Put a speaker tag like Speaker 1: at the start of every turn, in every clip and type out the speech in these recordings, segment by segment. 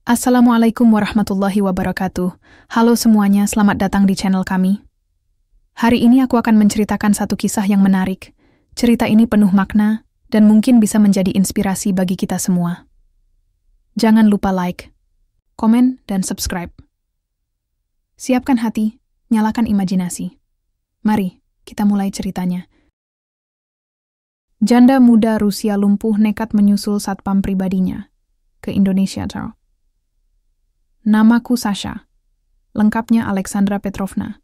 Speaker 1: Assalamualaikum warahmatullahi wabarakatuh. Halo semuanya, selamat datang di channel kami. Hari ini aku akan menceritakan satu kisah yang menarik. Cerita ini penuh makna dan mungkin bisa menjadi inspirasi bagi kita semua. Jangan lupa like, komen, dan subscribe. Siapkan hati, nyalakan imajinasi. Mari, kita mulai ceritanya. Janda muda Rusia lumpuh nekat menyusul satpam pribadinya ke Indonesia. Namaku Sasha, lengkapnya Alexandra Petrovna.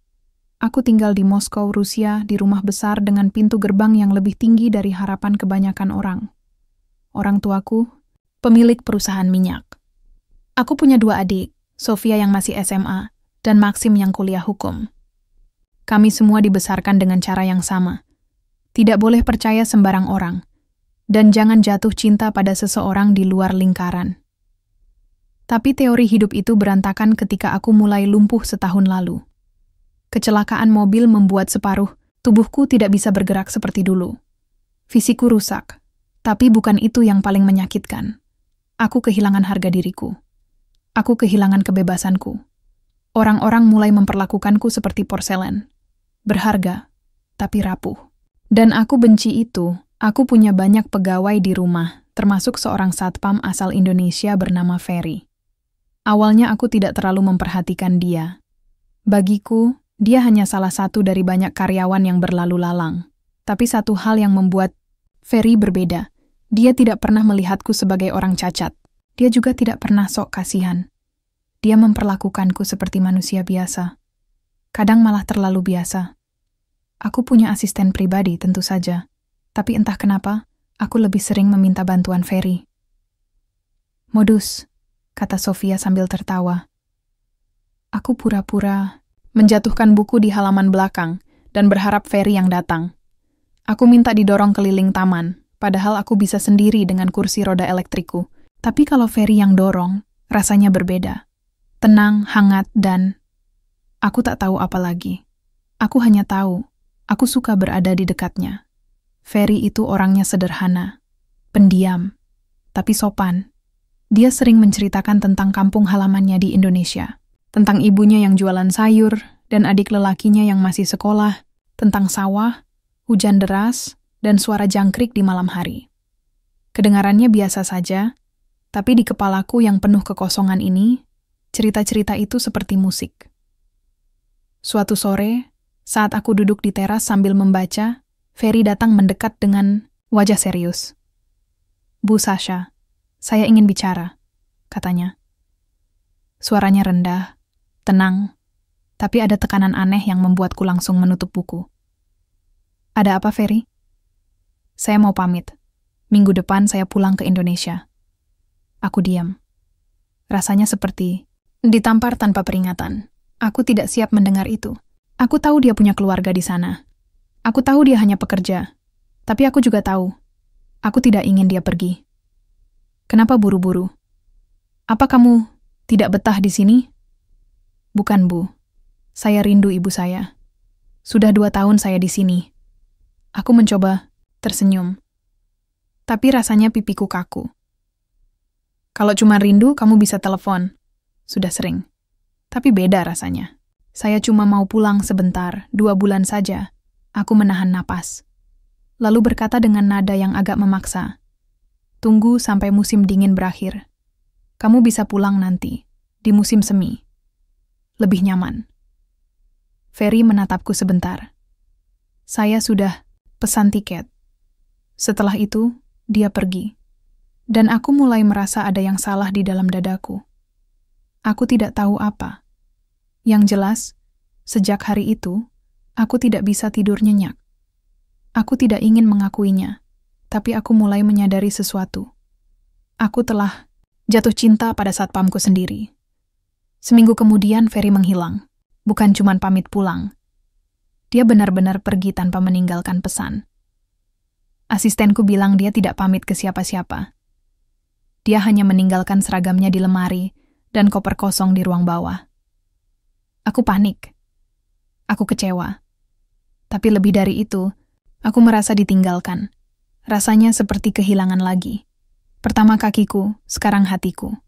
Speaker 1: Aku tinggal di Moskow, Rusia, di rumah besar dengan pintu gerbang yang lebih tinggi dari harapan kebanyakan orang. Orang tuaku, pemilik perusahaan minyak. Aku punya 2 adik, Sofia yang masih SMA, dan Maxim yang kuliah hukum. Kami semua dibesarkan dengan cara yang sama. Tidak boleh percaya sembarang orang, dan jangan jatuh cinta pada seseorang di luar lingkaran. Tapi teori hidup itu berantakan ketika aku mulai lumpuh setahun lalu. Kecelakaan mobil membuat separuh tubuhku tidak bisa bergerak seperti dulu. Fisikku rusak, tapi bukan itu yang paling menyakitkan. Aku kehilangan harga diriku. Aku kehilangan kebebasanku. Orang-orang mulai memperlakukanku seperti porselen. Berharga, tapi rapuh. Dan aku benci itu. Aku punya banyak pegawai di rumah, termasuk seorang satpam asal Indonesia bernama Ferry. Awalnya aku tidak terlalu memperhatikan dia. Bagiku, dia hanya salah satu dari banyak karyawan yang berlalu lalang. Tapi satu hal yang membuat Ferry berbeda. Dia tidak pernah melihatku sebagai orang cacat. Dia juga tidak pernah sok kasihan. Dia memperlakukanku seperti manusia biasa. Kadang malah terlalu biasa. Aku punya asisten pribadi tentu saja. Tapi entah kenapa, aku lebih sering meminta bantuan Ferry. Modus, kata Sofia sambil tertawa. Aku pura-pura menjatuhkan buku di halaman belakang dan berharap Ferry yang datang. Aku minta didorong keliling taman, padahal aku bisa sendiri dengan kursi roda elektrikku. Tapi kalau Ferry yang dorong, rasanya berbeda. Tenang, hangat, dan aku tak tahu apa lagi. Aku hanya tahu, aku suka berada di dekatnya. Ferry itu orangnya sederhana, pendiam, tapi sopan. Dia sering menceritakan tentang kampung halamannya di Indonesia, tentang ibunya yang jualan sayur, dan adik lelakinya yang masih sekolah, tentang sawah, hujan deras, dan suara jangkrik di malam hari. Kedengarannya biasa saja, tapi di kepalaku yang penuh kekosongan ini, cerita-cerita itu seperti musik. Suatu sore, saat aku duduk di teras sambil membaca, Ferry datang mendekat dengan wajah serius. Bu Sasha, saya ingin bicara, katanya. Suaranya rendah, tenang, tapi ada tekanan aneh yang membuatku langsung menutup buku. Ada apa, Ferry? Saya mau pamit. Minggu depan saya pulang ke Indonesia. Aku diam. Rasanya seperti ditampar tanpa peringatan. Aku tidak siap mendengar itu. Aku tahu dia punya keluarga di sana. Aku tahu dia hanya pekerja. Tapi aku juga tahu, aku tidak ingin dia pergi. Kenapa buru-buru? Apa kamu tidak betah di sini? Bukan, Bu. Saya rindu ibu saya. Sudah 2 tahun saya di sini. Aku mencoba tersenyum. Tapi rasanya pipiku kaku. Kalau cuma rindu, kamu bisa telepon. Sudah sering. Tapi beda rasanya. Saya cuma mau pulang sebentar, 2 bulan saja. Aku menahan napas. Lalu berkata dengan nada yang agak memaksa. Tunggu sampai musim dingin berakhir. Kamu bisa pulang nanti, di musim semi. Lebih nyaman. Ferry menatapku sebentar. Saya sudah pesan tiket. Setelah itu, dia pergi. Dan aku mulai merasa ada yang salah di dalam dadaku. Aku tidak tahu apa. Yang jelas, sejak hari itu, aku tidak bisa tidur nyenyak. Aku tidak ingin mengakuinya. Tapi aku mulai menyadari sesuatu. Aku telah jatuh cinta pada satpamku sendiri. Seminggu kemudian Ferry menghilang. Bukan cuma pamit pulang. Dia benar-benar pergi tanpa meninggalkan pesan. Asistenku bilang dia tidak pamit ke siapa-siapa. Dia hanya meninggalkan seragamnya di lemari dan koper kosong di ruang bawah. Aku panik. Aku kecewa. Tapi lebih dari itu, aku merasa ditinggalkan. Rasanya seperti kehilangan lagi. Pertama kakiku, sekarang hatiku.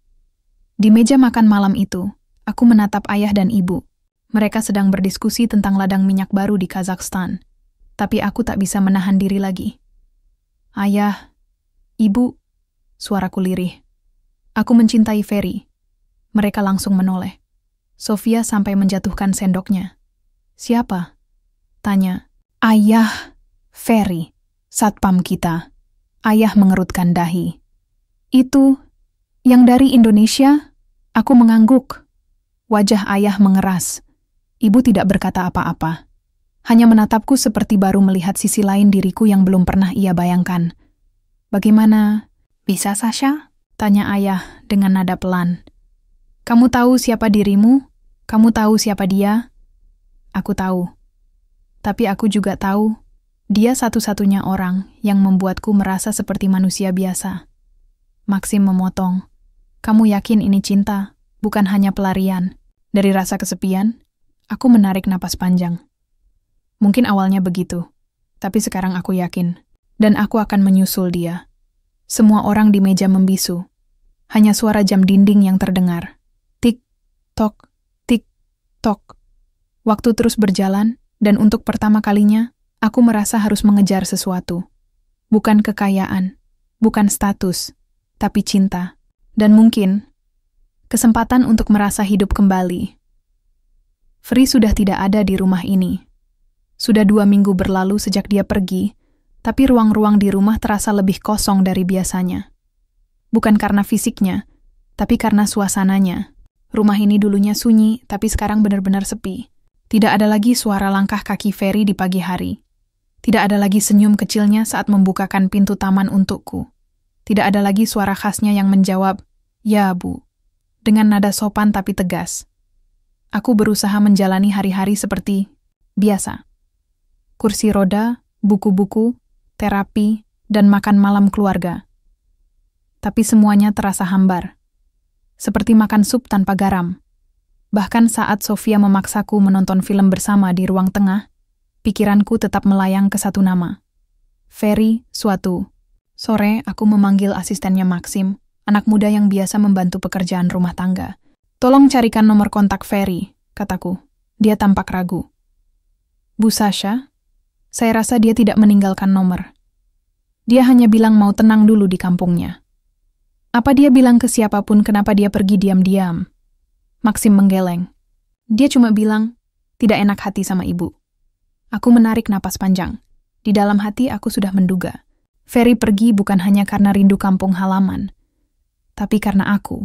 Speaker 1: Di meja makan malam itu, aku menatap ayah dan ibu. Mereka sedang berdiskusi tentang ladang minyak baru di Kazakhstan. Tapi aku tak bisa menahan diri lagi. Ayah, ibu, suaraku lirih. Aku mencintai Ferry. Mereka langsung menoleh. Sofia sampai menjatuhkan sendoknya. Siapa? Tanya. Ayah, Ferry, satpam kita. Ayah mengerutkan dahi. Itu, yang dari Indonesia? Aku mengangguk. Wajah ayah mengeras. Ibu tidak berkata apa-apa. Hanya menatapku seperti baru melihat sisi lain diriku yang belum pernah ia bayangkan. Bagaimana? Bisa, Sasha? Tanya ayah dengan nada pelan. Kamu tahu siapa dirimu? Kamu tahu siapa dia? Aku tahu. Tapi aku juga tahu, dia satu-satunya orang yang membuatku merasa seperti manusia biasa. Maxim memotong. Kamu yakin ini cinta, bukan hanya pelarian? Dari rasa kesepian, aku menarik napas panjang. Mungkin awalnya begitu, tapi sekarang aku yakin. Dan aku akan menyusul dia. Semua orang di meja membisu. Hanya suara jam dinding yang terdengar. Tik-tok, tik-tok. Waktu terus berjalan, dan untuk pertama kalinya, aku merasa harus mengejar sesuatu. Bukan kekayaan, bukan status, tapi cinta. Dan mungkin, kesempatan untuk merasa hidup kembali. Free sudah tidak ada di rumah ini. Sudah 2 minggu berlalu sejak dia pergi, tapi ruang-ruang di rumah terasa lebih kosong dari biasanya. Bukan karena fisiknya, tapi karena suasananya. Rumah ini dulunya sunyi, tapi sekarang benar-benar sepi. Tidak ada lagi suara langkah kaki Ferry di pagi hari. Tidak ada lagi senyum kecilnya saat membukakan pintu taman untukku. Tidak ada lagi suara khasnya yang menjawab, "Ya, Bu," dengan nada sopan tapi tegas. Aku berusaha menjalani hari-hari seperti biasa. Kursi roda, buku-buku, terapi, dan makan malam keluarga. Tapi semuanya terasa hambar. Seperti makan sup tanpa garam. Bahkan saat Sofia memaksaku menonton film bersama di ruang tengah, pikiranku tetap melayang ke satu nama. Ferry Suatu. Sore, aku memanggil asistennya Maxim, anak muda yang biasa membantu pekerjaan rumah tangga. Tolong carikan nomor kontak Ferry, kataku. Dia tampak ragu. Bu Sasha, saya rasa dia tidak meninggalkan nomor. Dia hanya bilang mau tenang dulu di kampungnya. Apa dia bilang ke siapapun kenapa dia pergi diam-diam? Maxim menggeleng. Dia cuma bilang, tidak enak hati sama ibu. Aku menarik napas panjang. Di dalam hati aku sudah menduga. Ferry pergi bukan hanya karena rindu kampung halaman, tapi karena aku.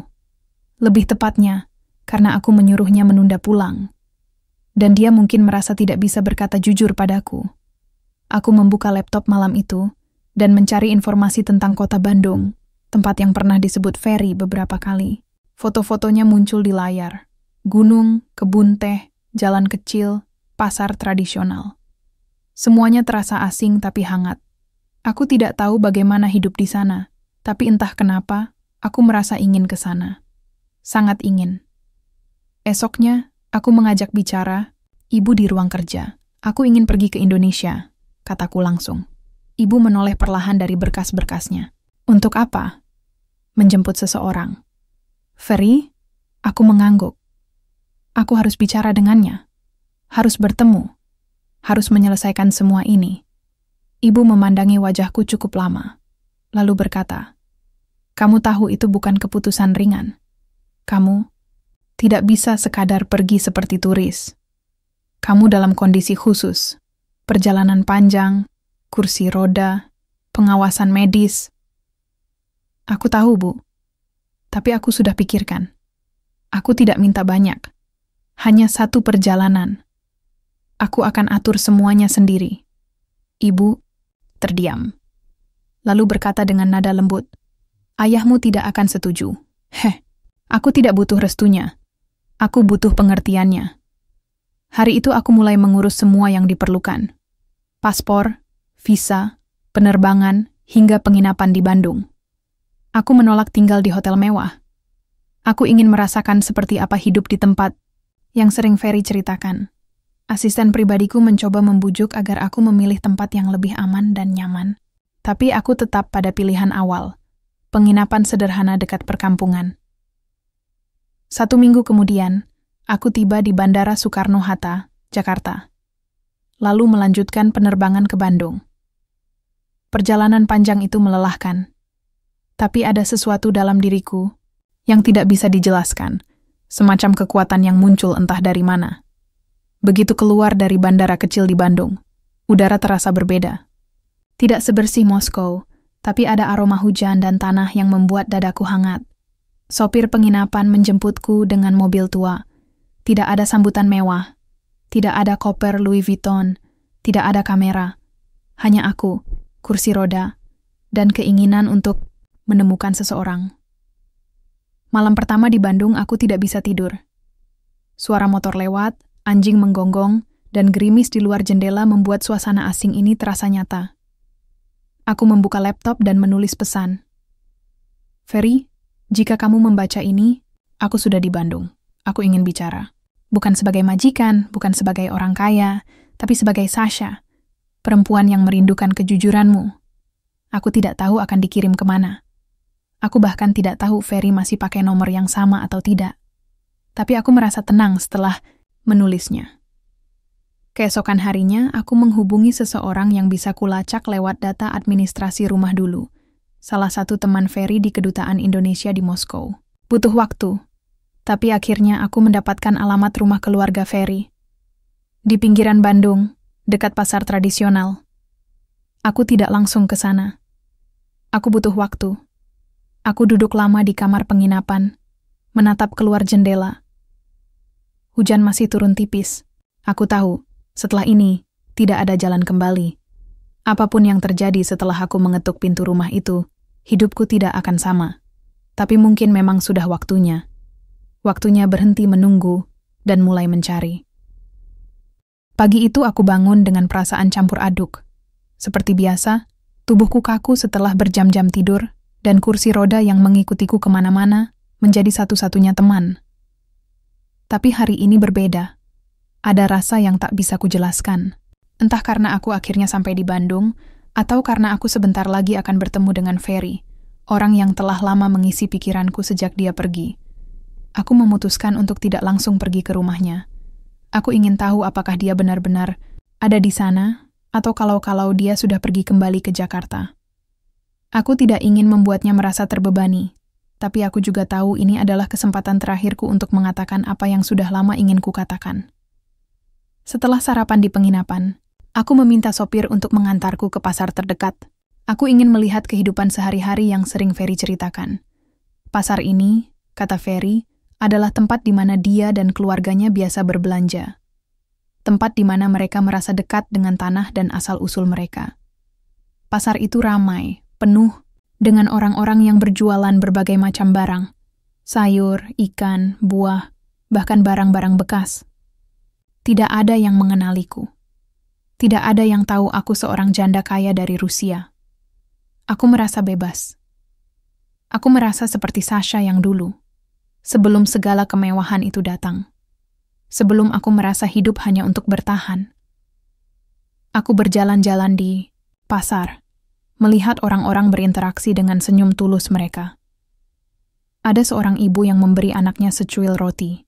Speaker 1: Lebih tepatnya, karena aku menyuruhnya menunda pulang. Dan dia mungkin merasa tidak bisa berkata jujur padaku. Aku membuka laptop malam itu dan mencari informasi tentang kota Bandung, tempat yang pernah disebut Ferry beberapa kali. Foto-fotonya muncul di layar. Gunung, kebun teh, jalan kecil, pasar tradisional. Semuanya terasa asing tapi hangat. Aku tidak tahu bagaimana hidup di sana, tapi entah kenapa, aku merasa ingin ke sana. Sangat ingin. Esoknya, aku mengajak bicara, ibu di ruang kerja. Aku ingin pergi ke Indonesia, kataku langsung. Ibu menoleh perlahan dari berkas-berkasnya. Untuk apa? Menjemput seseorang. Ferry, aku mengangguk. Aku harus bicara dengannya. Harus bertemu. Harus menyelesaikan semua ini. Ibu memandangi wajahku cukup lama, lalu berkata, "Kamu tahu itu bukan keputusan ringan. Kamu tidak bisa sekadar pergi seperti turis. Kamu dalam kondisi khusus, perjalanan panjang, kursi roda, pengawasan medis." Aku tahu, Bu. Tapi aku sudah pikirkan. Aku tidak minta banyak. Hanya 1 perjalanan. Aku akan atur semuanya sendiri. Ibu terdiam. Lalu berkata dengan nada lembut, "Ayahmu tidak akan setuju." Aku tidak butuh restunya. Aku butuh pengertiannya. Hari itu aku mulai mengurus semua yang diperlukan. Paspor, visa, penerbangan, hingga penginapan di Bandung. Aku menolak tinggal di hotel mewah. Aku ingin merasakan seperti apa hidup di tempat yang sering Ferry ceritakan. Asisten pribadiku mencoba membujuk agar aku memilih tempat yang lebih aman dan nyaman. Tapi aku tetap pada pilihan awal, penginapan sederhana dekat perkampungan. 1 minggu kemudian, aku tiba di Bandara Soekarno-Hatta, Jakarta. Lalu melanjutkan penerbangan ke Bandung. Perjalanan panjang itu melelahkan. Tapi ada sesuatu dalam diriku yang tidak bisa dijelaskan, semacam kekuatan yang muncul entah dari mana. Begitu keluar dari bandara kecil di Bandung, udara terasa berbeda. Tidak sebersih Moskow, tapi ada aroma hujan dan tanah yang membuat dadaku hangat. Sopir penginapan menjemputku dengan mobil tua. Tidak ada sambutan mewah. Tidak ada koper Louis Vuitton. Tidak ada kamera. Hanya aku, kursi roda, dan keinginan untuk menemukan seseorang. Malam pertama di Bandung aku tidak bisa tidur. Suara motor lewat, anjing menggonggong, dan gerimis di luar jendela membuat suasana asing ini terasa nyata. Aku membuka laptop dan menulis pesan. Ferry, jika kamu membaca ini, aku sudah di Bandung. Aku ingin bicara. Bukan sebagai majikan, bukan sebagai orang kaya, tapi sebagai Sasha, perempuan yang merindukan kejujuranmu. Aku tidak tahu akan dikirim kemana. Aku bahkan tidak tahu Ferry masih pakai nomor yang sama atau tidak. Tapi aku merasa tenang setelah menulisnya. Keesokan harinya, aku menghubungi seseorang yang bisa kulacak lewat data administrasi rumah dulu. Salah satu teman Ferry di Kedutaan Indonesia di Moskow. Butuh waktu. Tapi akhirnya aku mendapatkan alamat rumah keluarga Ferry. Di pinggiran Bandung, dekat pasar tradisional. Aku tidak langsung ke sana. Aku butuh waktu. Aku duduk lama di kamar penginapan, menatap keluar jendela. Hujan masih turun tipis. Aku tahu, setelah ini, tidak ada jalan kembali. Apapun yang terjadi setelah aku mengetuk pintu rumah itu, hidupku tidak akan sama. Tapi mungkin memang sudah waktunya. Waktunya berhenti menunggu dan mulai mencari. Pagi itu aku bangun dengan perasaan campur aduk. Seperti biasa, tubuhku kaku setelah berjam-jam tidur, dan kursi roda yang mengikutiku kemana-mana menjadi satu-satunya teman. Tapi hari ini berbeda. Ada rasa yang tak bisa kujelaskan. Entah karena aku akhirnya sampai di Bandung, atau karena aku sebentar lagi akan bertemu dengan Ferry, orang yang telah lama mengisi pikiranku sejak dia pergi. Aku memutuskan untuk tidak langsung pergi ke rumahnya. Aku ingin tahu apakah dia benar-benar ada di sana, atau kalau dia sudah pergi kembali ke Jakarta. Aku tidak ingin membuatnya merasa terbebani, tapi aku juga tahu ini adalah kesempatan terakhirku untuk mengatakan apa yang sudah lama ingin kukatakan. Setelah sarapan di penginapan, aku meminta sopir untuk mengantarku ke pasar terdekat. Aku ingin melihat kehidupan sehari-hari yang sering Ferry ceritakan. Pasar ini, kata Ferry, adalah tempat di mana dia dan keluarganya biasa berbelanja. Tempat di mana mereka merasa dekat dengan tanah dan asal-usul mereka. Pasar itu ramai, penuh, dengan orang-orang yang berjualan berbagai macam barang. Sayur, ikan, buah, bahkan barang-barang bekas. Tidak ada yang mengenaliku. Tidak ada yang tahu aku seorang janda kaya dari Rusia. Aku merasa bebas. Aku merasa seperti Sasha yang dulu, sebelum segala kemewahan itu datang. Sebelum aku merasa hidup hanya untuk bertahan. Aku berjalan-jalan di pasar, melihat orang-orang berinteraksi dengan senyum tulus mereka. Ada seorang ibu yang memberi anaknya secuil roti.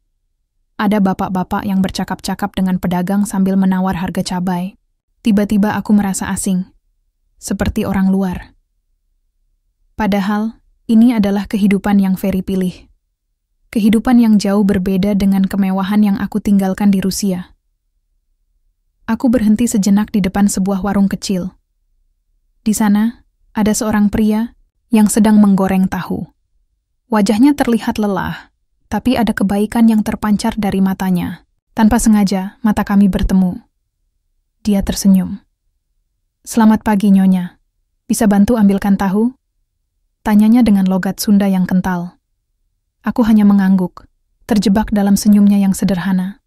Speaker 1: Ada bapak-bapak yang bercakap-cakap dengan pedagang sambil menawar harga cabai. Tiba-tiba aku merasa asing, seperti orang luar. Padahal, ini adalah kehidupan yang Ferry pilih. Kehidupan yang jauh berbeda dengan kemewahan yang aku tinggalkan di Rusia. Aku berhenti sejenak di depan sebuah warung kecil. Di sana, ada seorang pria yang sedang menggoreng tahu. Wajahnya terlihat lelah, tapi ada kebaikan yang terpancar dari matanya. Tanpa sengaja, mata kami bertemu. Dia tersenyum. "Selamat pagi, Nyonya. Bisa bantu ambilkan tahu?" Tanyanya dengan logat Sunda yang kental. Aku hanya mengangguk, terjebak dalam senyumnya yang sederhana.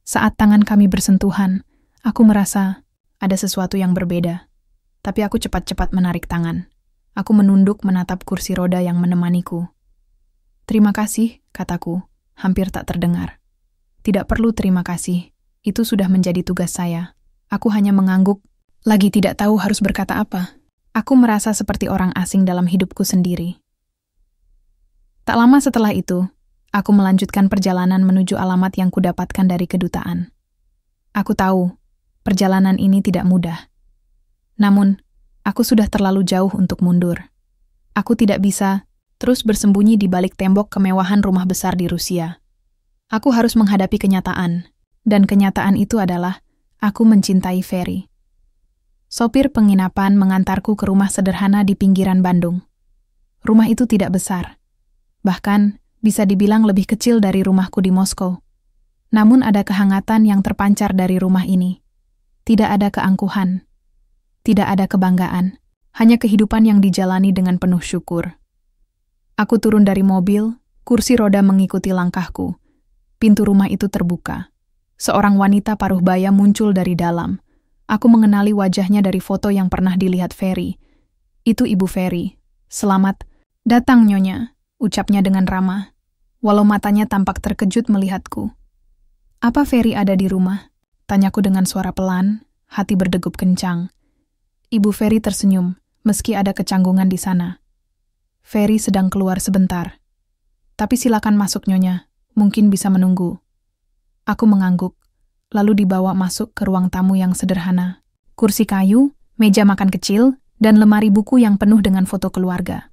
Speaker 1: Saat tangan kami bersentuhan, aku merasa ada sesuatu yang berbeda. Tapi aku cepat-cepat menarik tangan. Aku menunduk menatap kursi roda yang menemaniku. "Terima kasih," kataku, hampir tak terdengar. "Tidak perlu terima kasih, itu sudah menjadi tugas saya." Aku hanya mengangguk, lagi tidak tahu harus berkata apa. Aku merasa seperti orang asing dalam hidupku sendiri. Tak lama setelah itu, Aku melanjutkan perjalanan menuju alamat yang kudapatkan dari kedutaan. Aku tahu, perjalanan ini tidak mudah. Namun, aku sudah terlalu jauh untuk mundur. Aku tidak bisa terus bersembunyi di balik tembok kemewahan rumah besar di Rusia. Aku harus menghadapi kenyataan, dan kenyataan itu adalah aku mencintai Ferry. Sopir penginapan mengantarku ke rumah sederhana di pinggiran Bandung. Rumah itu tidak besar. Bahkan, bisa dibilang lebih kecil dari rumahku di Moskow. Namun ada kehangatan yang terpancar dari rumah ini. Tidak ada keangkuhan. Tidak ada kebanggaan. Hanya kehidupan yang dijalani dengan penuh syukur. Aku turun dari mobil, kursi roda mengikuti langkahku. Pintu rumah itu terbuka. Seorang wanita paruh baya muncul dari dalam. Aku mengenali wajahnya dari foto yang pernah dilihat Ferry. Itu Ibu Ferry. Selamat datang, Nyonya, ucapnya dengan ramah, walau matanya tampak terkejut melihatku. Apa Ferry ada di rumah? Tanyaku dengan suara pelan, hati berdegup kencang. Ibu Ferry tersenyum, meski ada kecanggungan di sana. Ferry sedang keluar sebentar. Tapi silakan masuk, Nyonya, mungkin bisa menunggu. Aku mengangguk. Lalu dibawa masuk ke ruang tamu yang sederhana. Kursi kayu, meja makan kecil, dan lemari buku yang penuh dengan foto keluarga.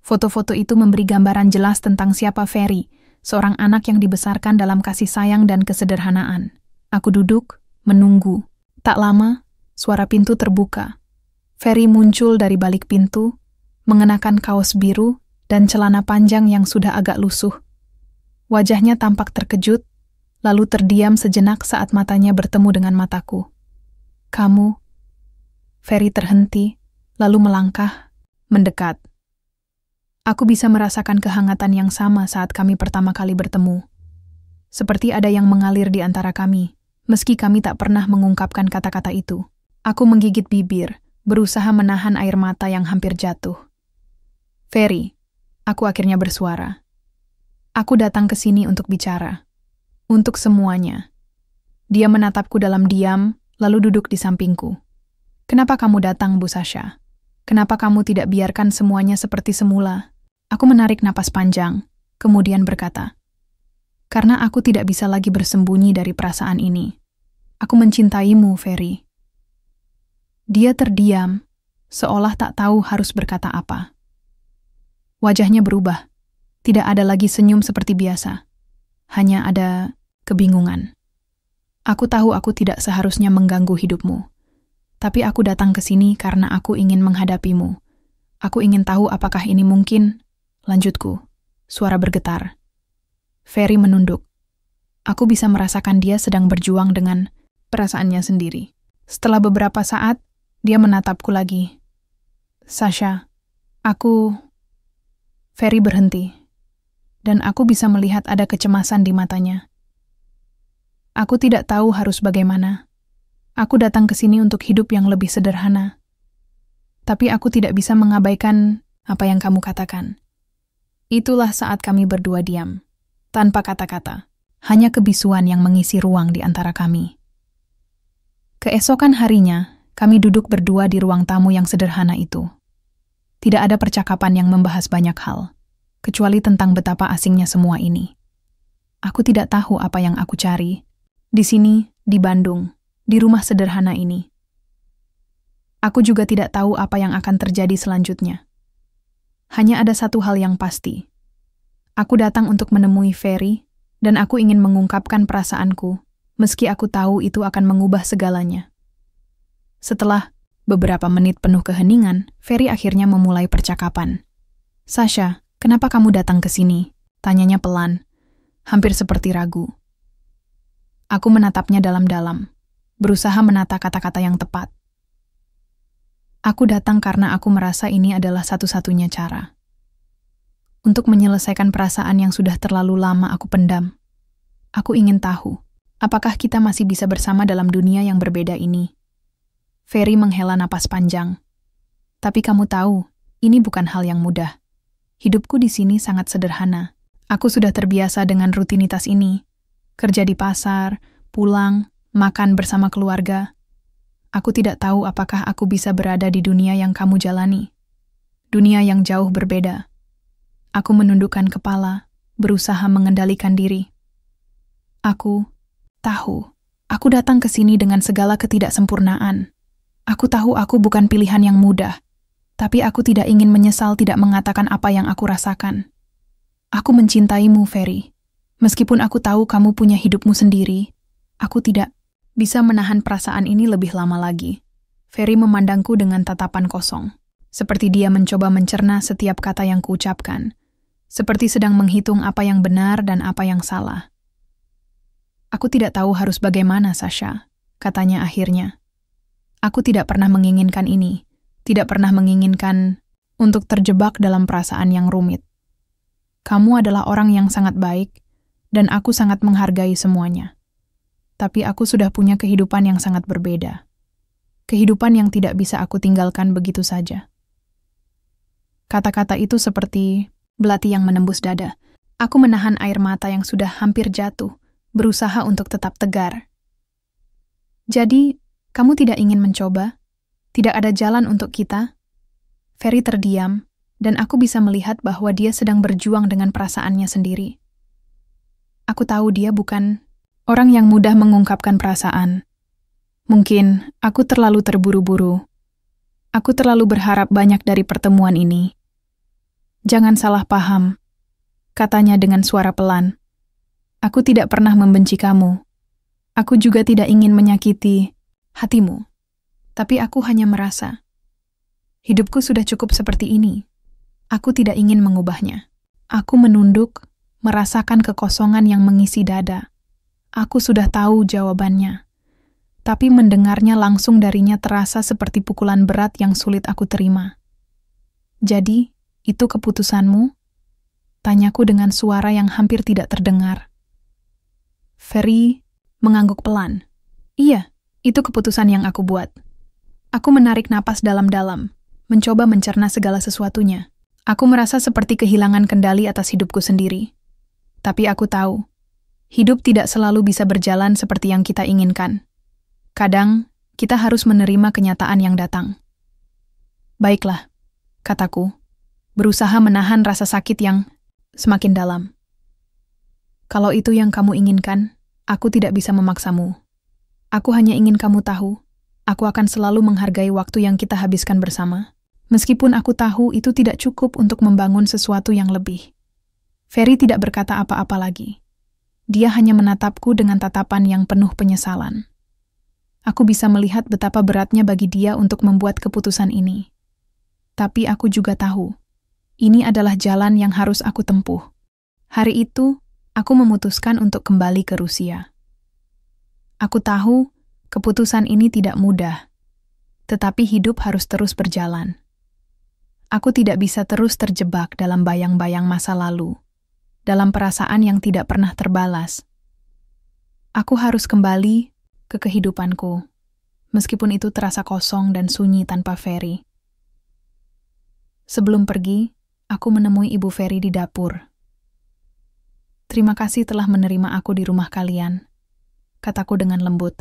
Speaker 1: Foto-foto itu memberi gambaran jelas tentang siapa Ferry, seorang anak yang dibesarkan dalam kasih sayang dan kesederhanaan. Aku duduk, menunggu. Tak lama, suara pintu terbuka. Ferry muncul dari balik pintu, mengenakan kaos biru dan celana panjang yang sudah agak lusuh. Wajahnya tampak terkejut, lalu terdiam sejenak saat matanya bertemu dengan mataku. Kamu? Ferry terhenti, lalu melangkah, mendekat. Aku bisa merasakan kehangatan yang sama saat kami pertama kali bertemu. Seperti ada yang mengalir di antara kami, meski kami tak pernah mengungkapkan kata-kata itu. Aku menggigit bibir, berusaha menahan air mata yang hampir jatuh. Ferry, aku akhirnya bersuara. Aku datang ke sini untuk bicara. Untuk semuanya. Dia menatapku dalam diam, lalu duduk di sampingku. Kenapa kamu datang, Bu Sasha? Kenapa kamu tidak biarkan semuanya seperti semula? Aku menarik napas panjang, kemudian berkata, karena aku tidak bisa lagi bersembunyi dari perasaan ini. Aku mencintaimu, Ferry. Dia terdiam, seolah tak tahu harus berkata apa. Wajahnya berubah. Tidak ada lagi senyum seperti biasa. Hanya ada kebingungan. Aku tahu aku tidak seharusnya mengganggu hidupmu. Tapi aku datang ke sini karena aku ingin menghadapimu. Aku ingin tahu apakah ini mungkin. Lanjutku. Suara bergetar. Ferry menunduk. Aku bisa merasakan dia sedang berjuang dengan perasaannya sendiri. Setelah beberapa saat, dia menatapku lagi. Sasha, aku... Ferry berhenti. Dan aku bisa melihat ada kecemasan di matanya. Aku tidak tahu harus bagaimana. Aku datang ke sini untuk hidup yang lebih sederhana. Tapi aku tidak bisa mengabaikan apa yang kamu katakan. Itulah saat kami berdua diam. Tanpa kata-kata. Hanya kebisuan yang mengisi ruang di antara kami. Keesokan harinya, kami duduk berdua di ruang tamu yang sederhana itu. Tidak ada percakapan yang membahas banyak hal. Kecuali tentang betapa asingnya semua ini. Aku tidak tahu apa yang aku cari. Di sini, di Bandung, di rumah sederhana ini. Aku juga tidak tahu apa yang akan terjadi selanjutnya. Hanya ada satu hal yang pasti. Aku datang untuk menemui Ferry, dan aku ingin mengungkapkan perasaanku, meski aku tahu itu akan mengubah segalanya. Setelah beberapa menit penuh keheningan, Ferry akhirnya memulai percakapan. Sasha, kenapa kamu datang ke sini? Tanyanya pelan, hampir seperti ragu. Aku menatapnya dalam-dalam, berusaha menata kata-kata yang tepat. Aku datang karena aku merasa ini adalah satu-satunya cara. Untuk menyelesaikan perasaan yang sudah terlalu lama aku pendam. Aku ingin tahu, apakah kita masih bisa bersama dalam dunia yang berbeda ini? Ferry menghela napas panjang. Tapi kamu tahu, ini bukan hal yang mudah. Hidupku di sini sangat sederhana. Aku sudah terbiasa dengan rutinitas ini. Kerja di pasar, pulang, makan bersama keluarga. Aku tidak tahu apakah aku bisa berada di dunia yang kamu jalani. Dunia yang jauh berbeda. Aku menundukkan kepala, berusaha mengendalikan diri. Aku tahu, aku datang ke sini dengan segala ketidaksempurnaan. Aku tahu aku bukan pilihan yang mudah, tapi aku tidak ingin menyesal tidak mengatakan apa yang aku rasakan. Aku mencintaimu, Ferry. Meskipun aku tahu kamu punya hidupmu sendiri, aku tidak bisa menahan perasaan ini lebih lama lagi. Ferry memandangku dengan tatapan kosong, seperti dia mencoba mencerna setiap kata yang kuucapkan, seperti sedang menghitung apa yang benar dan apa yang salah. Aku tidak tahu harus bagaimana, Sasha, katanya akhirnya. Aku tidak pernah menginginkan ini, tidak pernah menginginkan untuk terjebak dalam perasaan yang rumit. Kamu adalah orang yang sangat baik, dan aku sangat menghargai semuanya. Tapi aku sudah punya kehidupan yang sangat berbeda. Kehidupan yang tidak bisa aku tinggalkan begitu saja. Kata-kata itu seperti belati yang menembus dada. Aku menahan air mata yang sudah hampir jatuh, berusaha untuk tetap tegar. Jadi, kamu tidak ingin mencoba? Tidak ada jalan untuk kita? Ferry terdiam, dan aku bisa melihat bahwa dia sedang berjuang dengan perasaannya sendiri. Aku tahu dia bukan orang yang mudah mengungkapkan perasaan. Mungkin aku terlalu terburu-buru. Aku terlalu berharap banyak dari pertemuan ini. Jangan salah paham, katanya dengan suara pelan. Aku tidak pernah membenci kamu. Aku juga tidak ingin menyakiti hatimu. Tapi aku hanya merasa, hidupku sudah cukup seperti ini. Aku tidak ingin mengubahnya. Aku menunduk, merasakan kekosongan yang mengisi dada. Aku sudah tahu jawabannya. Tapi mendengarnya langsung darinya terasa seperti pukulan berat yang sulit aku terima. Jadi, itu keputusanmu? Tanyaku dengan suara yang hampir tidak terdengar. Ferry mengangguk pelan. Iya, itu keputusan yang aku buat. Aku menarik napas dalam-dalam, mencoba mencerna segala sesuatunya. Aku merasa seperti kehilangan kendali atas hidupku sendiri. Tapi aku tahu, hidup tidak selalu bisa berjalan seperti yang kita inginkan. Kadang, kita harus menerima kenyataan yang datang. Baiklah, kataku, berusaha menahan rasa sakit yang semakin dalam. Kalau itu yang kamu inginkan, aku tidak bisa memaksamu. Aku hanya ingin kamu tahu, aku akan selalu menghargai waktu yang kita habiskan bersama. Meskipun aku tahu itu tidak cukup untuk membangun sesuatu yang lebih. Ferry tidak berkata apa-apa lagi. Dia hanya menatapku dengan tatapan yang penuh penyesalan. Aku bisa melihat betapa beratnya bagi dia untuk membuat keputusan ini. Tapi aku juga tahu, ini adalah jalan yang harus aku tempuh. Hari itu, aku memutuskan untuk kembali ke Rusia. Aku tahu keputusan ini tidak mudah, tetapi hidup harus terus berjalan. Aku tidak bisa terus terjebak dalam bayang-bayang masa lalu, dalam perasaan yang tidak pernah terbalas. Aku harus kembali ke kehidupanku, meskipun itu terasa kosong dan sunyi tanpa Ferry. Sebelum pergi, aku menemui Ibu Ferry di dapur. Terima kasih telah menerima aku di rumah kalian, kataku dengan lembut.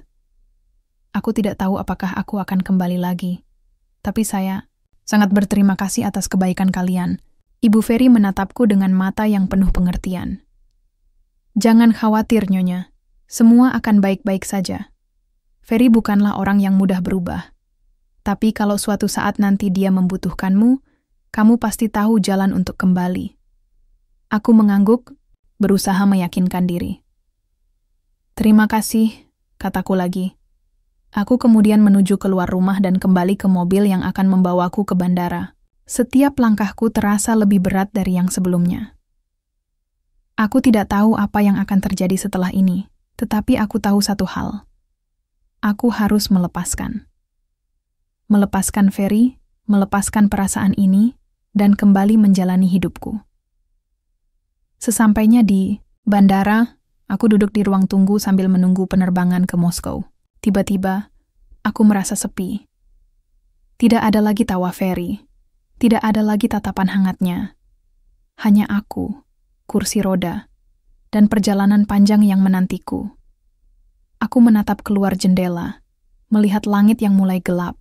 Speaker 1: Aku tidak tahu apakah aku akan kembali lagi, tapi saya sangat berterima kasih atas kebaikan kalian. Ibu Ferry menatapku dengan mata yang penuh pengertian. Jangan khawatir, Nyonya. Semua akan baik-baik saja. Ferry bukanlah orang yang mudah berubah. Tapi kalau suatu saat nanti dia membutuhkanmu, kamu pasti tahu jalan untuk kembali. Aku mengangguk, berusaha meyakinkan diri. Terima kasih, kataku lagi. Aku kemudian menuju keluar rumah dan kembali ke mobil yang akan membawaku ke bandara. Setiap langkahku terasa lebih berat dari yang sebelumnya. Aku tidak tahu apa yang akan terjadi setelah ini, tetapi aku tahu satu hal. Aku harus melepaskan. Melepaskan Ferry, melepaskan perasaan ini, dan kembali menjalani hidupku. Sesampainya di bandara, aku duduk di ruang tunggu sambil menunggu penerbangan ke Moskow. Tiba-tiba, aku merasa sepi. Tidak ada lagi tawa Ferry. Tidak ada lagi tatapan hangatnya. Hanya aku, kursi roda, dan perjalanan panjang yang menantiku. Aku menatap keluar jendela, melihat langit yang mulai gelap.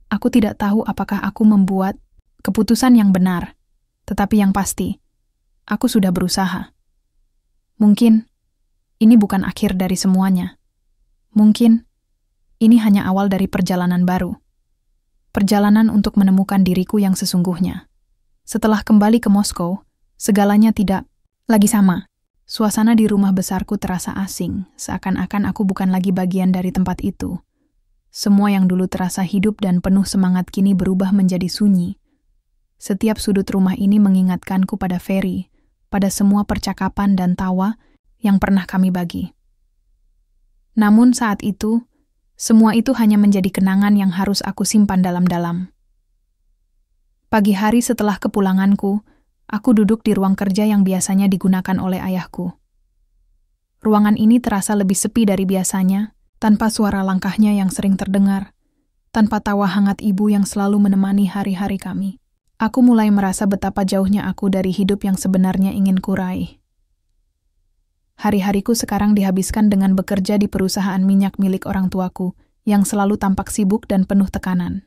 Speaker 1: Aku tidak tahu apakah aku membuat keputusan yang benar, tetapi yang pasti, Aku sudah berusaha. Mungkin ini bukan akhir dari semuanya. Mungkin ini hanya awal dari perjalanan baru. Perjalanan untuk menemukan diriku yang sesungguhnya. Setelah kembali ke Moskow, segalanya tidak lagi sama. Suasana di rumah besarku terasa asing, seakan-akan aku bukan lagi bagian dari tempat itu. Semua yang dulu terasa hidup dan penuh semangat kini berubah menjadi sunyi. Setiap sudut rumah ini mengingatkanku pada Ferry, pada semua percakapan dan tawa yang pernah kami bagi. Namun saat itu, semua itu hanya menjadi kenangan yang harus aku simpan dalam-dalam. Pagi hari setelah kepulanganku, aku duduk di ruang kerja yang biasanya digunakan oleh ayahku. Ruangan ini terasa lebih sepi dari biasanya, tanpa suara langkahnya yang sering terdengar, tanpa tawa hangat ibu yang selalu menemani hari-hari kami. Aku mulai merasa betapa jauhnya aku dari hidup yang sebenarnya ingin kuraih. Hari-hariku sekarang dihabiskan dengan bekerja di perusahaan minyak milik orang tuaku, yang selalu tampak sibuk dan penuh tekanan.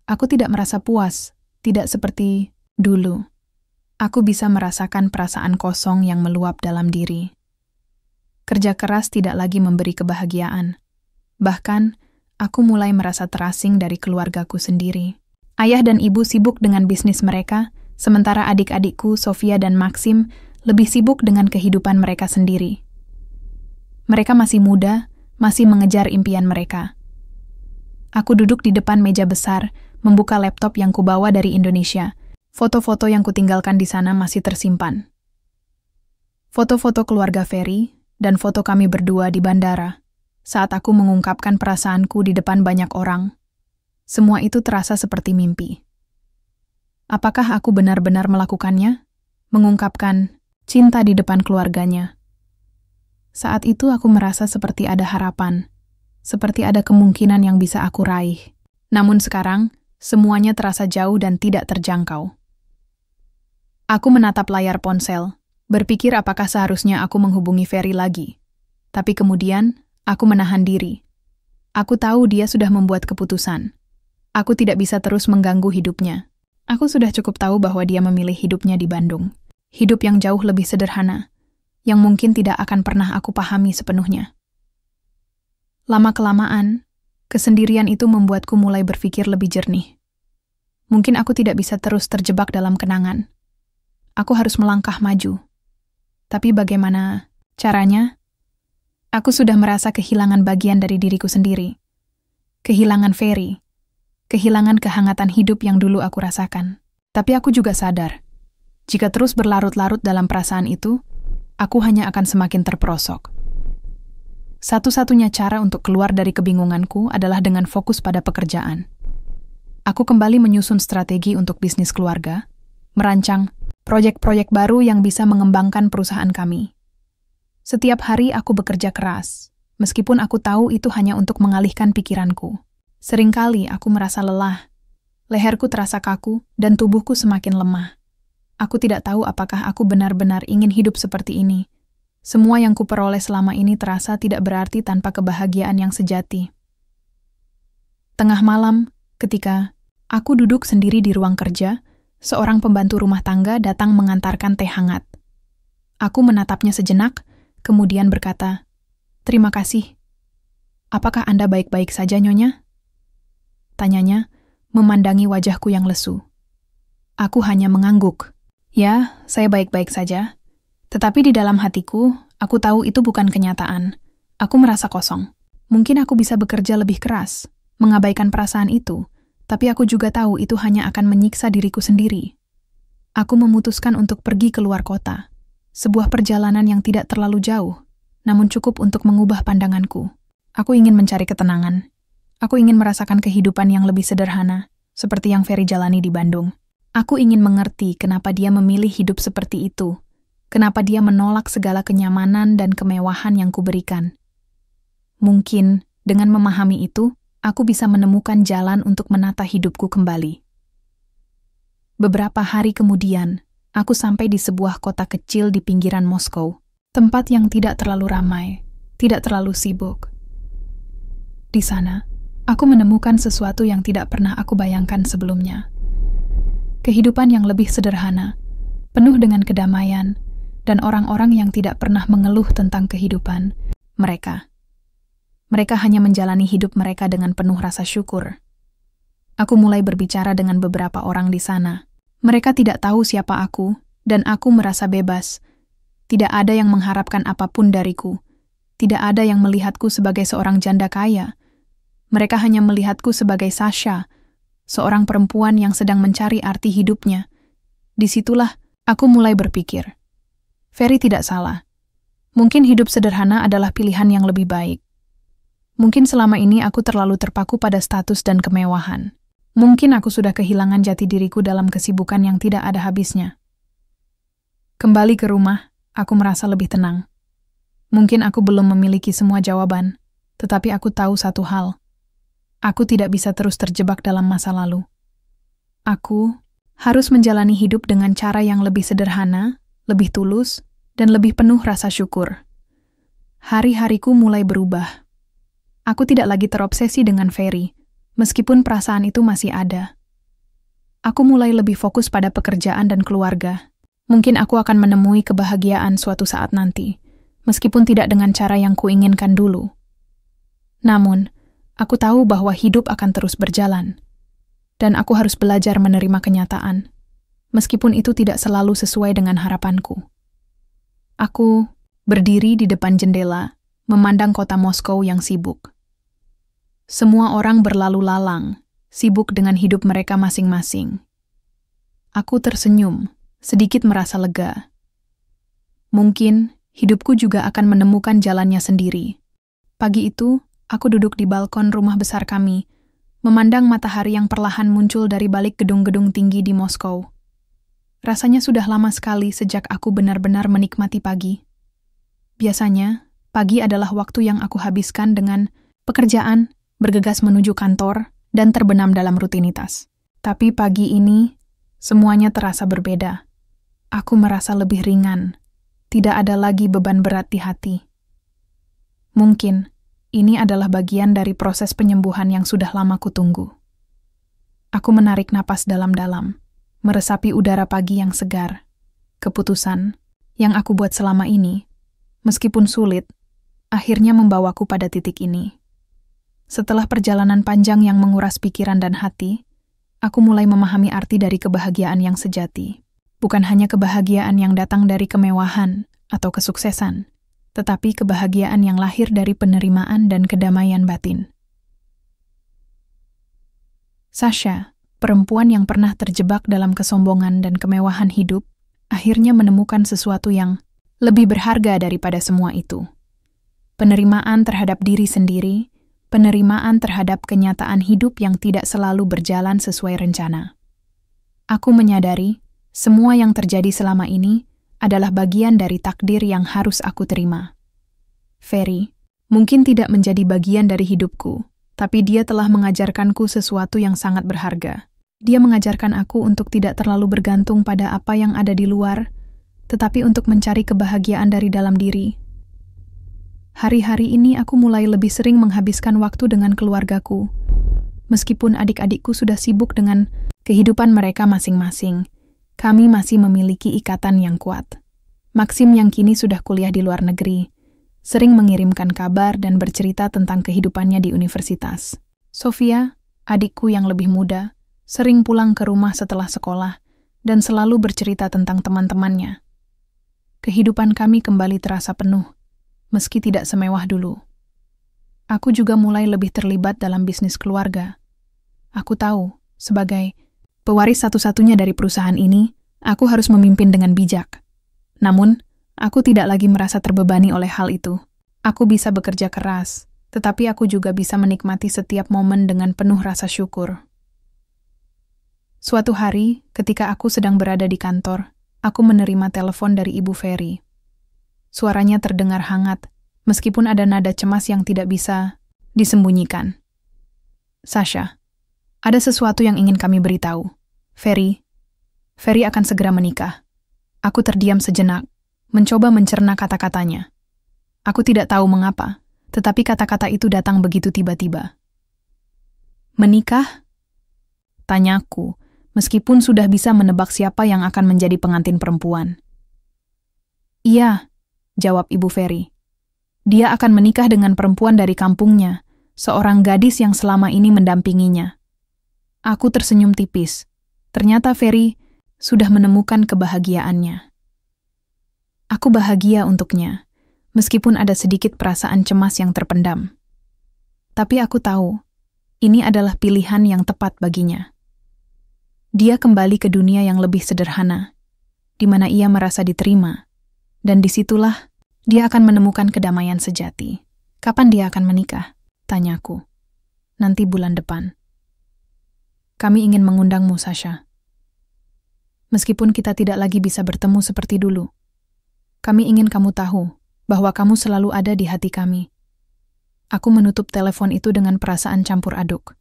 Speaker 1: Aku tidak merasa puas, tidak seperti dulu. Aku bisa merasakan perasaan kosong yang meluap dalam diri. Kerja keras tidak lagi memberi kebahagiaan. Bahkan, aku mulai merasa terasing dari keluargaku sendiri. Ayah dan ibu sibuk dengan bisnis mereka, sementara adik-adikku, Sofia dan Maxim, lebih sibuk dengan kehidupan mereka sendiri. Mereka masih muda, masih mengejar impian mereka. Aku duduk di depan meja besar, membuka laptop yang kubawa dari Indonesia. Foto-foto yang kutinggalkan di sana masih tersimpan. Foto-foto keluarga Ferry dan foto kami berdua di bandara. Saat aku mengungkapkan perasaanku di depan banyak orang, semua itu terasa seperti mimpi. Apakah aku benar-benar melakukannya? Mengungkapkan cinta di depan keluarganya. Saat itu aku merasa seperti ada harapan, seperti ada kemungkinan yang bisa aku raih. Namun sekarang, semuanya terasa jauh dan tidak terjangkau. Aku menatap layar ponsel, berpikir apakah seharusnya aku menghubungi Ferry lagi. Tapi kemudian, aku menahan diri. Aku tahu dia sudah membuat keputusan. Aku tidak bisa terus mengganggu hidupnya. Aku sudah cukup tahu bahwa dia memilih hidupnya di Bandung. Hidup yang jauh lebih sederhana, yang mungkin tidak akan pernah aku pahami sepenuhnya. Lama-kelamaan, kesendirian itu membuatku mulai berpikir lebih jernih. Mungkin aku tidak bisa terus terjebak dalam kenangan. Aku harus melangkah maju. Tapi bagaimana caranya? Aku sudah merasa kehilangan bagian dari diriku sendiri. Kehilangan Ferry. Kehilangan kehangatan hidup yang dulu aku rasakan. Tapi aku juga sadar, jika terus berlarut-larut dalam perasaan itu, aku hanya akan semakin terperosok. Satu-satunya cara untuk keluar dari kebingunganku adalah dengan fokus pada pekerjaan. Aku kembali menyusun strategi untuk bisnis keluarga, merancang proyek-proyek baru yang bisa mengembangkan perusahaan kami. Setiap hari aku bekerja keras, meskipun aku tahu itu hanya untuk mengalihkan pikiranku. Seringkali aku merasa lelah, leherku terasa kaku, dan tubuhku semakin lemah. Aku tidak tahu apakah aku benar-benar ingin hidup seperti ini. Semua yang kuperoleh selama ini terasa tidak berarti tanpa kebahagiaan yang sejati. Tengah malam, ketika aku duduk sendiri di ruang kerja, seorang pembantu rumah tangga datang mengantarkan teh hangat. Aku menatapnya sejenak, kemudian berkata, "Terima kasih. Apakah Anda baik-baik saja, Nyonya?" Tanyanya, memandangi wajahku yang lesu. Aku hanya mengangguk. "Ya, saya baik-baik saja. Tetapi di dalam hatiku, aku tahu itu bukan kenyataan. Aku merasa kosong. Mungkin aku bisa bekerja lebih keras, mengabaikan perasaan itu, tapi aku juga tahu itu hanya akan menyiksa diriku sendiri. Aku memutuskan untuk pergi ke luar kota. Sebuah perjalanan yang tidak terlalu jauh, namun cukup untuk mengubah pandanganku. Aku ingin mencari ketenangan. Aku ingin merasakan kehidupan yang lebih sederhana, seperti yang Ferry jalani di Bandung. Aku ingin mengerti kenapa dia memilih hidup seperti itu. Kenapa dia menolak segala kenyamanan dan kemewahan yang kuberikan. Mungkin, dengan memahami itu, aku bisa menemukan jalan untuk menata hidupku kembali. Beberapa hari kemudian, aku sampai di sebuah kota kecil di pinggiran Moskow, tempat yang tidak terlalu ramai, tidak terlalu sibuk. Di sana, aku menemukan sesuatu yang tidak pernah aku bayangkan sebelumnya. Kehidupan yang lebih sederhana, penuh dengan kedamaian, dan orang-orang yang tidak pernah mengeluh tentang kehidupan mereka. Mereka hanya menjalani hidup mereka dengan penuh rasa syukur. Aku mulai berbicara dengan beberapa orang di sana. Mereka tidak tahu siapa aku, dan aku merasa bebas. Tidak ada yang mengharapkan apapun dariku. Tidak ada yang melihatku sebagai seorang janda kaya. Mereka hanya melihatku sebagai Sasha, seorang perempuan yang sedang mencari arti hidupnya. Disitulah aku mulai berpikir, Ferry tidak salah. Mungkin hidup sederhana adalah pilihan yang lebih baik. Mungkin selama ini aku terlalu terpaku pada status dan kemewahan. Mungkin aku sudah kehilangan jati diriku dalam kesibukan yang tidak ada habisnya. Kembali ke rumah, aku merasa lebih tenang. Mungkin aku belum memiliki semua jawaban, tetapi aku tahu satu hal. Aku tidak bisa terus terjebak dalam masa lalu. Aku harus menjalani hidup dengan cara yang lebih sederhana, lebih tulus, dan lebih penuh rasa syukur. Hari-hariku mulai berubah. Aku tidak lagi terobsesi dengan Ferry, meskipun perasaan itu masih ada. Aku mulai lebih fokus pada pekerjaan dan keluarga. Mungkin aku akan menemui kebahagiaan suatu saat nanti, meskipun tidak dengan cara yang kuinginkan dulu. Namun, aku tahu bahwa hidup akan terus berjalan, dan aku harus belajar menerima kenyataan, meskipun itu tidak selalu sesuai dengan harapanku. Aku berdiri di depan jendela, memandang kota Moskow yang sibuk. Semua orang berlalu lalang, sibuk dengan hidup mereka masing-masing. Aku tersenyum, sedikit merasa lega. Mungkin hidupku juga akan menemukan jalannya sendiri. Pagi itu, aku duduk di balkon rumah besar kami, memandang matahari yang perlahan muncul dari balik gedung-gedung tinggi di Moskow. Rasanya sudah lama sekali sejak aku benar-benar menikmati pagi. Biasanya, pagi adalah waktu yang aku habiskan dengan pekerjaan, bergegas menuju kantor, dan terbenam dalam rutinitas. Tapi pagi ini, semuanya terasa berbeda. Aku merasa lebih ringan. Tidak ada lagi beban berat di hati. Mungkin, ini adalah bagian dari proses penyembuhan yang sudah lama kutunggu. Aku menarik napas dalam-dalam, meresapi udara pagi yang segar. Keputusan yang aku buat selama ini, meskipun sulit, akhirnya membawaku pada titik ini. Setelah perjalanan panjang yang menguras pikiran dan hati, aku mulai memahami arti dari kebahagiaan yang sejati. Bukan hanya kebahagiaan yang datang dari kemewahan atau kesuksesan, tetapi kebahagiaan yang lahir dari penerimaan dan kedamaian batin. Sasha, perempuan yang pernah terjebak dalam kesombongan dan kemewahan hidup, akhirnya menemukan sesuatu yang lebih berharga daripada semua itu. Penerimaan terhadap diri sendiri, penerimaan terhadap kenyataan hidup yang tidak selalu berjalan sesuai rencana. Aku menyadari semua yang terjadi selama ini adalah bagian dari takdir yang harus aku terima. Ferry mungkin tidak menjadi bagian dari hidupku, tapi dia telah mengajarkanku sesuatu yang sangat berharga. Dia mengajarkan aku untuk tidak terlalu bergantung pada apa yang ada di luar, tetapi untuk mencari kebahagiaan dari dalam diri. Hari-hari ini aku mulai lebih sering menghabiskan waktu dengan keluargaku. Meskipun adik-adikku sudah sibuk dengan kehidupan mereka masing-masing, kami masih memiliki ikatan yang kuat. Maxim yang kini sudah kuliah di luar negeri, sering mengirimkan kabar dan bercerita tentang kehidupannya di universitas. Sofia, adikku yang lebih muda, sering pulang ke rumah setelah sekolah dan selalu bercerita tentang teman-temannya. Kehidupan kami kembali terasa penuh, meski tidak semewah dulu. Aku juga mulai lebih terlibat dalam bisnis keluarga. Aku tahu, sebagai pewaris satu-satunya dari perusahaan ini, aku harus memimpin dengan bijak. Namun, aku tidak lagi merasa terbebani oleh hal itu. Aku bisa bekerja keras, tetapi aku juga bisa menikmati setiap momen dengan penuh rasa syukur. Suatu hari, ketika aku sedang berada di kantor, aku menerima telepon dari Ibu Ferry. Suaranya terdengar hangat, meskipun ada nada cemas yang tidak bisa disembunyikan. Sasha, ada sesuatu yang ingin kami beritahu. Ferry akan segera menikah. Aku terdiam sejenak, mencoba mencerna kata-katanya. Aku tidak tahu mengapa, tetapi kata-kata itu datang begitu tiba-tiba. Menikah? Tanyaku, meskipun sudah bisa menebak siapa yang akan menjadi pengantin perempuan. Iya, jawab Ibu Ferry. Dia akan menikah dengan perempuan dari kampungnya, seorang gadis yang selama ini mendampinginya. Aku tersenyum tipis. Ternyata Ferry sudah menemukan kebahagiaannya. Aku bahagia untuknya, meskipun ada sedikit perasaan cemas yang terpendam. Tapi aku tahu, ini adalah pilihan yang tepat baginya. Dia kembali ke dunia yang lebih sederhana, di mana ia merasa diterima. Dan disitulah dia akan menemukan kedamaian sejati. Kapan dia akan menikah? Tanyaku. Nanti bulan depan. Kami ingin mengundangmu, Sasha. Meskipun kita tidak lagi bisa bertemu seperti dulu, kami ingin kamu tahu bahwa kamu selalu ada di hati kami. Aku menutup telepon itu dengan perasaan campur aduk.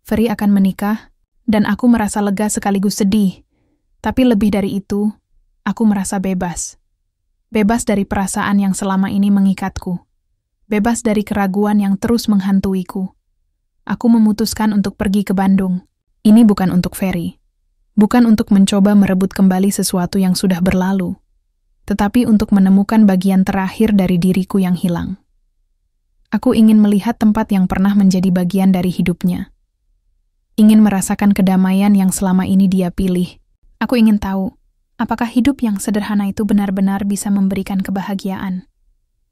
Speaker 1: Ferry akan menikah, dan aku merasa lega sekaligus sedih. Tapi lebih dari itu, aku merasa bebas. Bebas dari perasaan yang selama ini mengikatku. Bebas dari keraguan yang terus menghantuiku. Aku memutuskan untuk pergi ke Bandung. Ini bukan untuk Ferry. Bukan untuk mencoba merebut kembali sesuatu yang sudah berlalu. Tetapi untuk menemukan bagian terakhir dari diriku yang hilang. Aku ingin melihat tempat yang pernah menjadi bagian dari hidupnya. Ingin merasakan kedamaian yang selama ini dia pilih. Aku ingin tahu, apakah hidup yang sederhana itu benar-benar bisa memberikan kebahagiaan?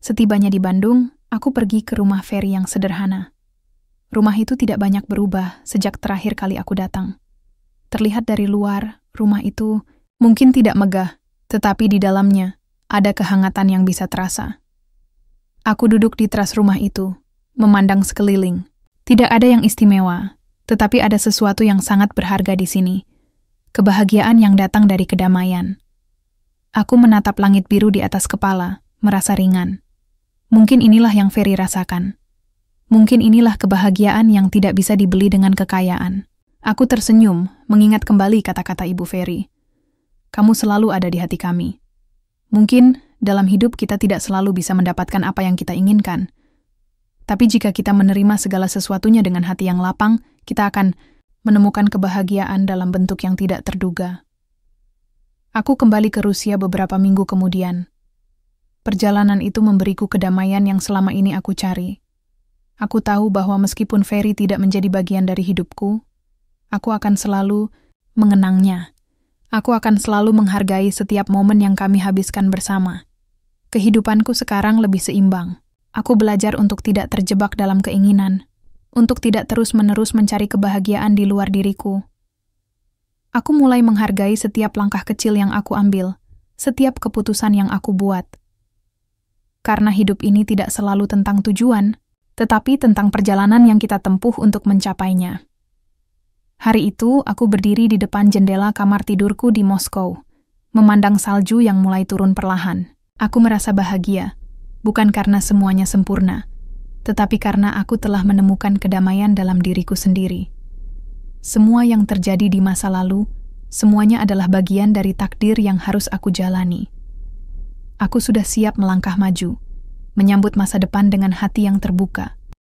Speaker 1: Setibanya di Bandung, aku pergi ke rumah Ferry yang sederhana. Rumah itu tidak banyak berubah sejak terakhir kali aku datang. Terlihat dari luar, rumah itu mungkin tidak megah, tetapi di dalamnya ada kehangatan yang bisa terasa. Aku duduk di teras rumah itu, memandang sekeliling. Tidak ada yang istimewa, tetapi ada sesuatu yang sangat berharga di sini. Kebahagiaan yang datang dari kedamaian. Aku menatap langit biru di atas kepala, merasa ringan. Mungkin inilah yang Ferry rasakan. Mungkin inilah kebahagiaan yang tidak bisa dibeli dengan kekayaan. Aku tersenyum, mengingat kembali kata-kata Ibu Ferry. Kamu selalu ada di hati kami. Mungkin dalam hidup kita tidak selalu bisa mendapatkan apa yang kita inginkan. Tapi jika kita menerima segala sesuatunya dengan hati yang lapang, kita akan menemukan kebahagiaan dalam bentuk yang tidak terduga. Aku kembali ke Rusia beberapa minggu kemudian. Perjalanan itu memberiku kedamaian yang selama ini aku cari. Aku tahu bahwa meskipun Ferry tidak menjadi bagian dari hidupku, aku akan selalu mengenangnya. Aku akan selalu menghargai setiap momen yang kami habiskan bersama. Kehidupanku sekarang lebih seimbang. Aku belajar untuk tidak terjebak dalam keinginan, untuk tidak terus-menerus mencari kebahagiaan di luar diriku. Aku mulai menghargai setiap langkah kecil yang aku ambil, setiap keputusan yang aku buat. Karena hidup ini tidak selalu tentang tujuan, tetapi tentang perjalanan yang kita tempuh untuk mencapainya. Hari itu, aku berdiri di depan jendela kamar tidurku di Moskow, memandang salju yang mulai turun perlahan. Aku merasa bahagia, bukan karena semuanya sempurna, tetapi karena aku telah menemukan kedamaian dalam diriku sendiri. Semua yang terjadi di masa lalu, semuanya adalah bagian dari takdir yang harus aku jalani. Aku sudah siap melangkah maju, menyambut masa depan dengan hati yang terbuka.